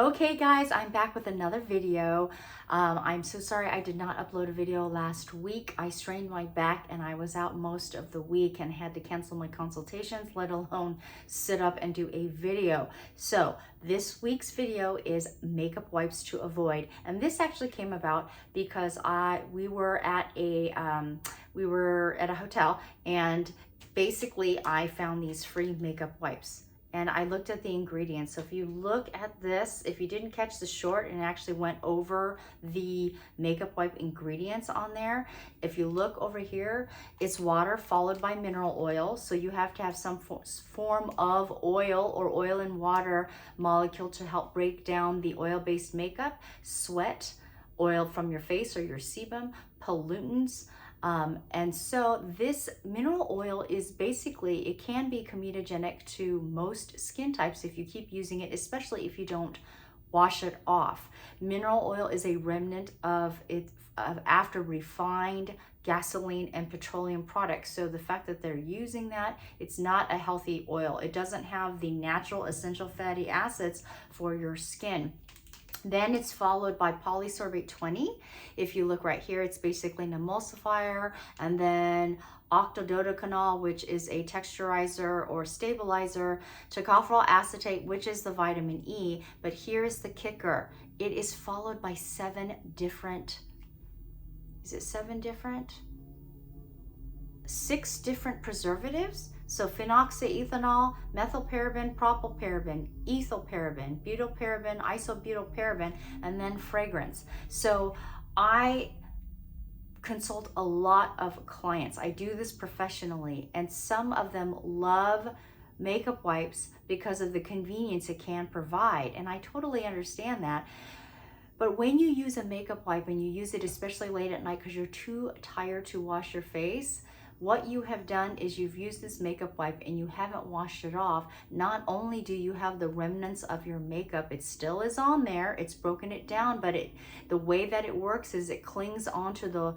Okay guys, I'm back with another video. I'm so sorry I did not upload a video last week. I strained my back and I was out most of the week and had to cancel my consultations, let alone sit up and do a video. So this week's video is makeup wipes to avoid. And this actually came about because we were at a hotel, and basically I found these free makeup wipes. And I looked at the ingredients. So if you look at this, if you didn't catch the short and actually went over the makeup wipe ingredients on there, if you look over here, it's water followed by mineral oil. So you have to have some form of oil or oil and water molecule to help break down the oil-based makeup, sweat, oil from your face or your sebum, pollutants. And so this mineral oil is basically, it can be comedogenic to most skin types if you keep using it, especially if you don't wash it off. Mineral oil is a remnant of after refined gasoline and petroleum products. So the fact that they're using that, it's not a healthy oil. It doesn't have the natural essential fatty acids for your skin. Then it's followed by polysorbate 20. If you look right here, it's basically an emulsifier, and then octadodecanol, which is a texturizer or stabilizer, tocopherol acetate, which is the vitamin E. But here's the kicker. It is followed by 7 different, is it 7 different? 6 different preservatives. So phenoxyethanol, methylparaben, propylparaben, ethylparaben, butylparaben, isobutylparaben, and then fragrance. So I consult a lot of clients. I do this professionally, and some of them love makeup wipes because of the convenience it can provide. And I totally understand that. But when you use a makeup wipe and you use it especially late at night because you're too tired to wash your face, what you have done is you've used this makeup wipe and you haven't washed it off. Not only do you have the remnants of your makeup, it still is on there, it's broken it down, but the way that it works is it clings onto the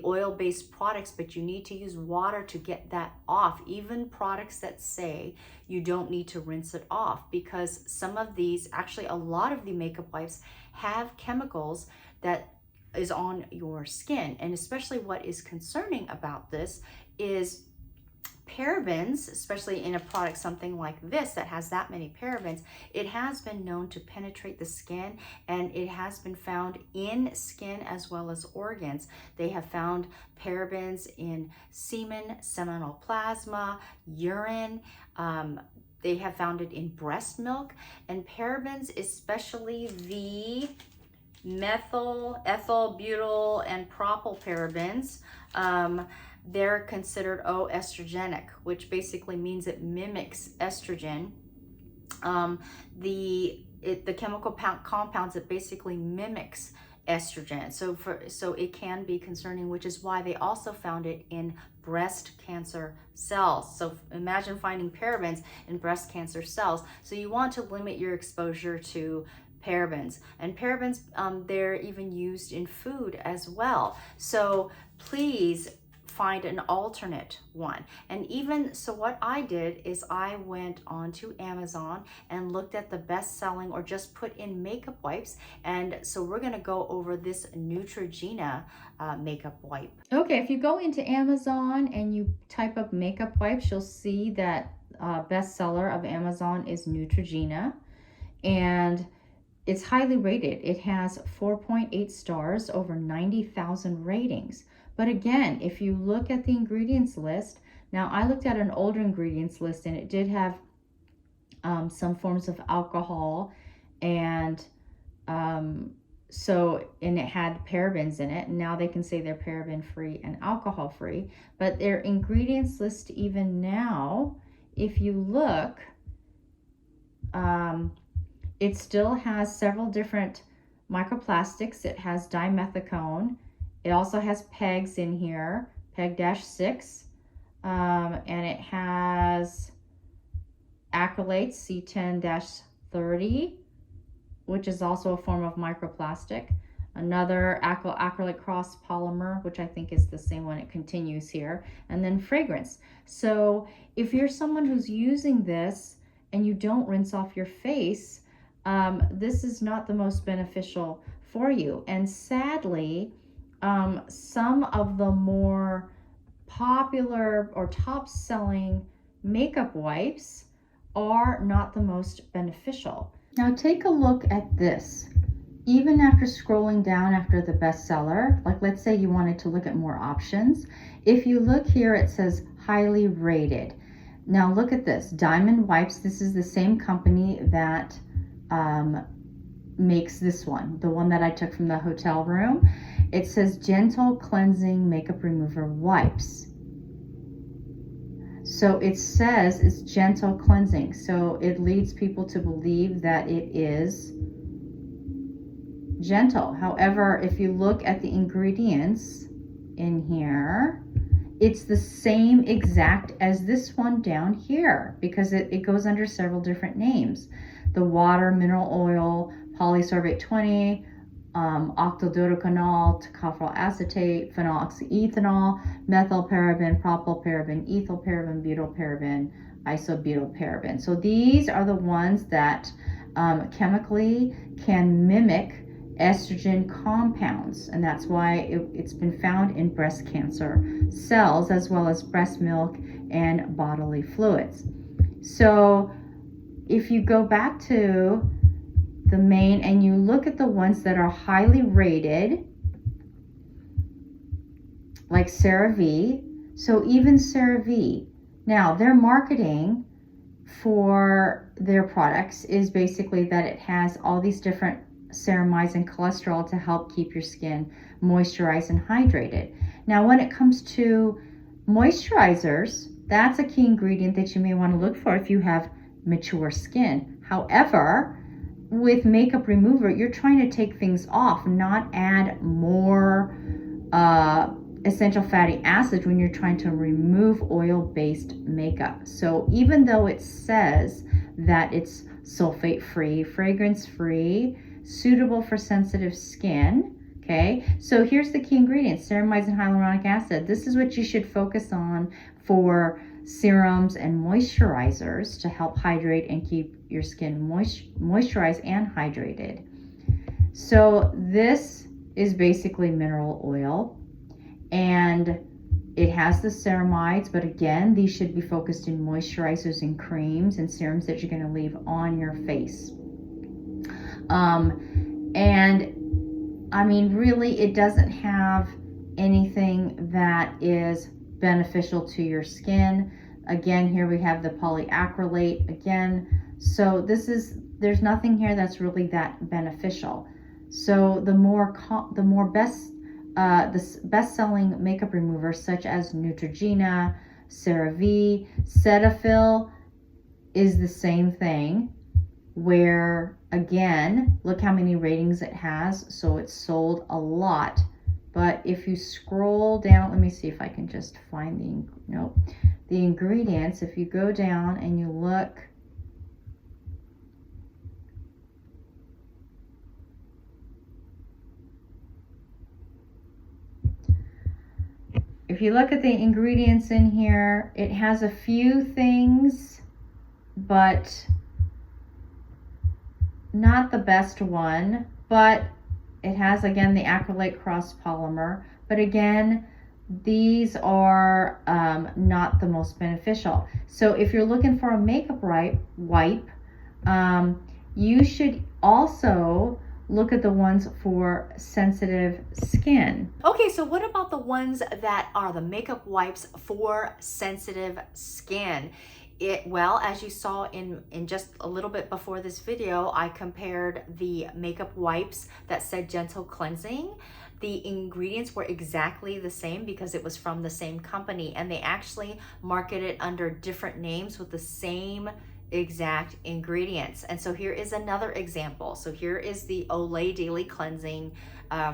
oil-based products, but you need to use water to get that off. Even products that say you don't need to rinse it off, because some of these, actually a lot of the makeup wipes have chemicals that is on your skin. And especially what is concerning about this is parabens, especially in a product something like this that has that many parabens. It has been known to penetrate the skin, and it has been found in skin as well as organs. They have found parabens in semen, seminal plasma, urine. They have found it in breast milk, and parabens, especially the methyl, ethyl, butyl, and propylparabens, they're considered estrogenic, which basically means it mimics estrogen. The chemical compounds, it basically mimics estrogen. So it can be concerning, which is why they also found it in breast cancer cells. So imagine finding parabens in breast cancer cells. So you want to limit your exposure to parabens. And parabens, they're even used in food as well. So please find an alternate one. And even so, what I did is I went onto Amazon and looked at the best-selling, or just put in makeup wipes. And so we're gonna go over this Neutrogena makeup wipe. Okay, if you go into Amazon and you type up makeup wipes, you'll see that bestseller of Amazon is Neutrogena, and it's highly rated. It has 4.8 stars, over 90,000 ratings. But again, if you look at the ingredients list, now I looked at an older ingredients list, and it did have some forms of alcohol, and and it had parabens in it. And now they can say they're paraben free and alcohol free. But their ingredients list, even now, if you look, it still has several different microplastics. It has dimethicone. It also has PEGs in here, PEG-6, and it has acrylates, C10-30, which is also a form of microplastic. Another acrylic cross polymer, which I think is the same one, it continues here. And then fragrance. So if you're someone who's using this and you don't rinse off your face, this is not the most beneficial for you. And sadly, some of the more popular or top selling makeup wipes are not the most beneficial. Now take a look at this. Even after scrolling down after the bestseller, like let's say you wanted to look at more options, if you look here, it says highly rated. Now look at this, Diamond Wipes. This is the same company that makes this one, the one that I took from the hotel room. It says gentle cleansing makeup remover wipes. So it says it's gentle cleansing. So it leads people to believe that it is gentle. However, if you look at the ingredients in here, it's the same exact as this one down here, because it goes under several different names. The water, mineral oil, polysorbate 20, octododecanool, tocopherol acetate, phenoxyethanol, methylparaben, propylparaben, ethylparaben, butylparaben, isobutylparaben. So these are the ones that chemically can mimic estrogen compounds, and that's why it's been found in breast cancer cells as well as breast milk and bodily fluids. So if you go back to the main and you look at the ones that are highly rated, like CeraVe, so even CeraVe, now their marketing for their products is basically that it has all these different ceramides and cholesterol to help keep your skin moisturized and hydrated. Now when it comes to moisturizers, that's a key ingredient that you may want to look for if you have mature skin. However, with makeup remover, you're trying to take things off, not add more essential fatty acids when you're trying to remove oil-based makeup. So even though it says that it's sulfate-free, fragrance-free, suitable for sensitive skin, okay? So here's the key ingredients, ceramides and hyaluronic acid. This is what you should focus on for serums and moisturizers to help hydrate and keep your skin moisturized and hydrated. So this is basically mineral oil, and it has the ceramides, but again, these should be focused in moisturizers and creams and serums that you're going to leave on your face. And I mean, really, it doesn't have anything that is beneficial to your skin. Again, here we have the polyacrylate again. So there's nothing here that's really that beneficial. So the best-selling makeup removers such as Neutrogena, CeraVe, Cetaphil is the same thing, where again, look how many ratings it has. So it's sold a lot. But if you scroll down, let me see if I can just find the ingredients. If you go down and you look, if you look at the ingredients in here, it has a few things, but not the best one. But it has, again, the acrylate cross polymer. But again, these are not the most beneficial. So if you're looking for a makeup wipe, you should also look at the ones for sensitive skin. Okay, so what about the ones that are the makeup wipes for sensitive skin? Well, as you saw in just a little bit before this video, I compared the makeup wipes that said gentle cleansing. The ingredients were exactly the same because it was from the same company, and they actually market it under different names with the same exact ingredients. And so here is another example. So here is the Olay Daily Cleansing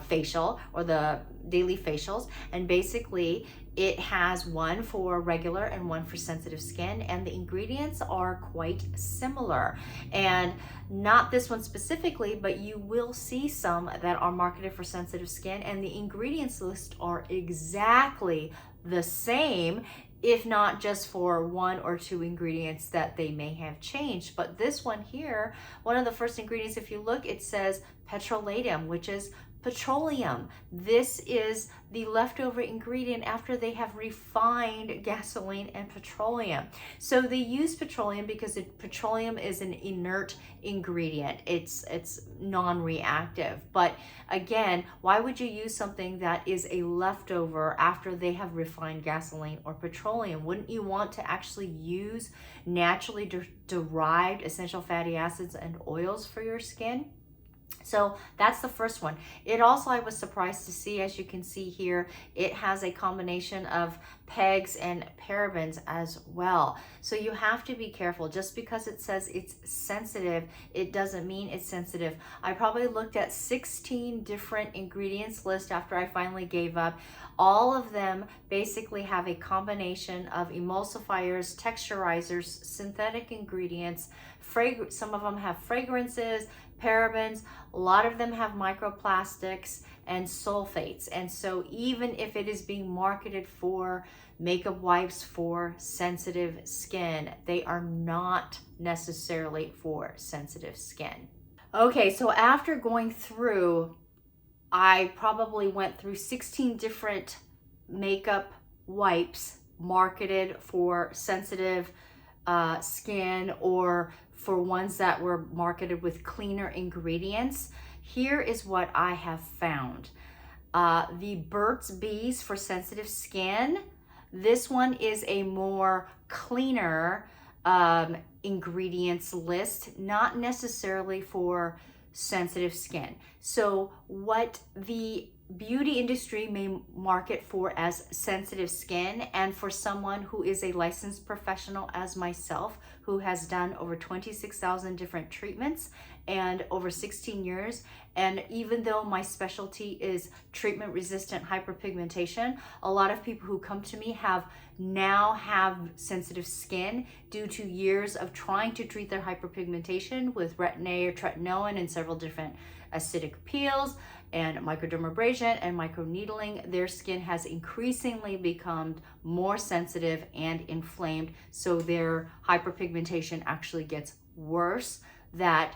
facial, or the daily facials, and basically it has one for regular and one for sensitive skin, and the ingredients are quite similar. And not this one specifically, but you will see some that are marketed for sensitive skin, and the ingredients list are exactly the same if not just for 1 or 2 ingredients that they may have changed. But this one here, one of the first ingredients, if you look, it says petrolatum, which is petroleum. This is the leftover ingredient after they have refined gasoline and petroleum. So they use petroleum because petroleum is an inert ingredient. It's non-reactive. But again, why would you use something that is a leftover after they have refined gasoline or petroleum? Wouldn't you want to actually use naturally derived essential fatty acids and oils for your skin? So that's the first one. It also, I was surprised to see, as you can see here, it has a combination of PEGs and parabens as well. So you have to be careful. Just because it says it's sensitive, it doesn't mean it's sensitive. I probably looked at 16 different ingredients list after I finally gave up. All of them basically have a combination of emulsifiers, texturizers, synthetic ingredients, some of them have fragrances, parabens, a lot of them have microplastics and sulfates. And so even if it is being marketed for makeup wipes for sensitive skin, they are not necessarily for sensitive skin. Okay, so after going through, I probably went through 16 different makeup wipes marketed for sensitive skin or for ones that were marketed with cleaner ingredients. Here is what I have found. The Burt's Bees for sensitive skin. This one is a more cleaner ingredients list, not necessarily for sensitive skin. So what the beauty industry may market for as sensitive skin, and for someone who is a licensed professional as myself, who has done over 26,000 different treatments and over 16 years, and even though my specialty is treatment resistant hyperpigmentation, a lot of people who come to me now have sensitive skin due to years of trying to treat their hyperpigmentation with Retin-A or tretinoin and several different acidic peels and microdermabrasion and microneedling. Their skin has increasingly become more sensitive and inflamed, so their hyperpigmentation actually gets worse. That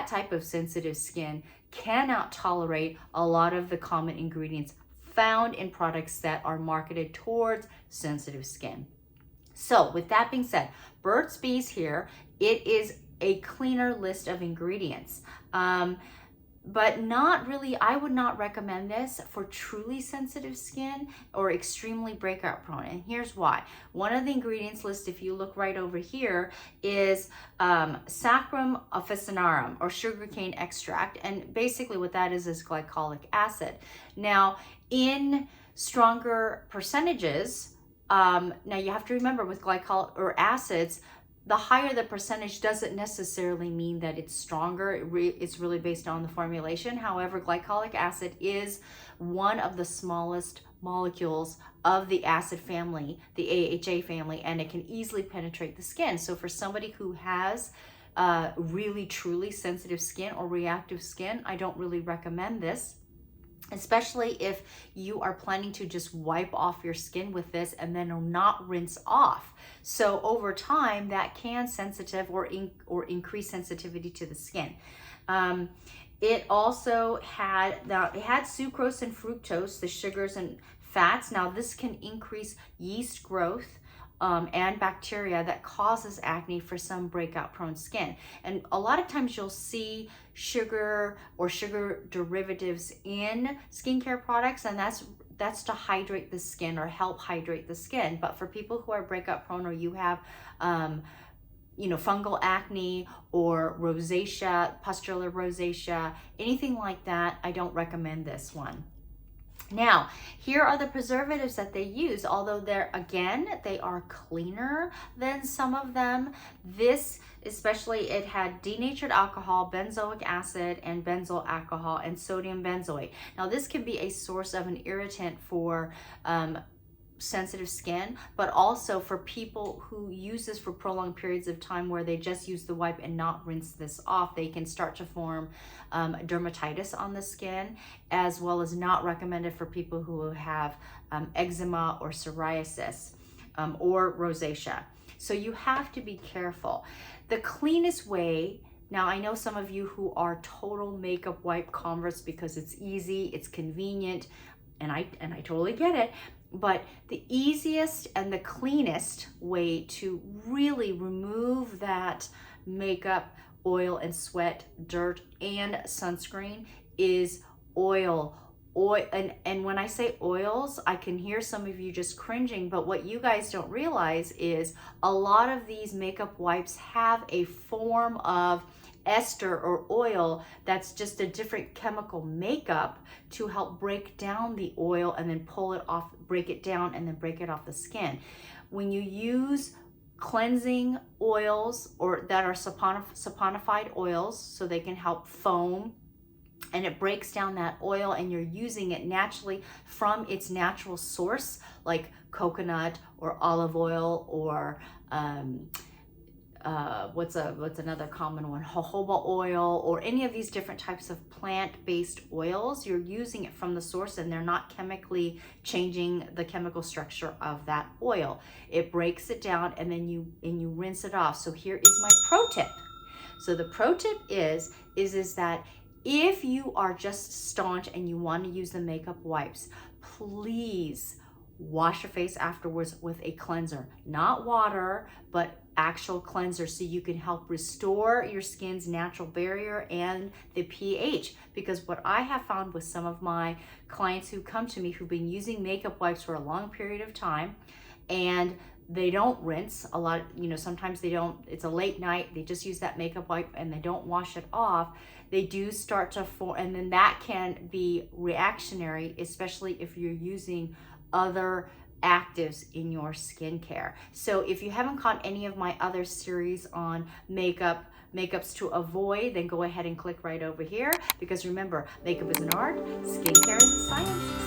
type of sensitive skin cannot tolerate a lot of the common ingredients found in products that are marketed towards sensitive skin. So with that being said, Burt's Bees here, it is a cleaner list of ingredients. But not really, I would not recommend this for truly sensitive skin or extremely breakout prone. And here's why. One of the ingredients list, if you look right over here, is Saccharum officinarum or sugarcane extract. And basically what that is glycolic acid. Now, in stronger percentages, now you have to remember with glycolic or acids, the higher the percentage doesn't necessarily mean that it's stronger. It's really based on the formulation. However, glycolic acid is one of the smallest molecules of the acid family, the AHA family, and it can easily penetrate the skin. So for somebody who has really truly sensitive skin or reactive skin, I don't really recommend this, especially if you are planning to just wipe off your skin with this and then not rinse off. So over time, that can sensitive or increase sensitivity to the skin. It also had sucrose and fructose, the sugars and fats. Now this can increase yeast growth and bacteria that causes acne for some breakout prone skin. And a lot of times you'll see sugar or sugar derivatives in skincare products, and that's to hydrate the skin or help hydrate the skin. But for people who are breakout prone or you have fungal acne or rosacea, pustular rosacea, anything like that, I don't recommend this one. Now, here are the preservatives that they use. Although they are cleaner than some of them. This, especially, it had denatured alcohol, benzoic acid, and benzyl alcohol, and sodium benzoate. Now, this can be a source of an irritant for sensitive skin, but also for people who use this for prolonged periods of time where they just use the wipe and not rinse this off, they can start to form dermatitis on the skin, as well as not recommended for people who have eczema or psoriasis. or rosacea. So you have to be careful. The cleanest way, now I know some of you who are total makeup wipe converts because it's easy, it's convenient, and I totally get it, but the easiest and the cleanest way to really remove that makeup, oil and sweat, dirt, and sunscreen is oil. And when I say oils, I can hear some of you just cringing, but what you guys don't realize is a lot of these makeup wipes have a form of ester or oil that's just a different chemical makeup to help break down the oil and then pull it off, break it down and then break it off the skin. When you use cleansing oils or that are saponified oils, so they can help foam, and it breaks down that oil and you're using it naturally from its natural source, like coconut or olive oil or what's another common one, jojoba oil, or any of these different types of plant-based oils. You're using it from the source and they're not chemically changing the chemical structure of that oil. It breaks it down and then you rinse it off. So here is my pro tip. So the pro tip is that if you are just staunch and you want to use the makeup wipes, please wash your face afterwards with a cleanser, not water, but actual cleanser, so you can help restore your skin's natural barrier and the pH. Because what I have found with some of my clients who come to me who've been using makeup wipes for a long period of time and they don't rinse a lot, sometimes they don't, it's a late night, they just use that makeup wipe and they don't wash it off, they do start to form, and then that can be reactionary, especially if you're using other actives in your skincare. So if you haven't caught any of my other series on makeups to avoid, then go ahead and click right over here, because remember, makeup is an art, skincare is a science.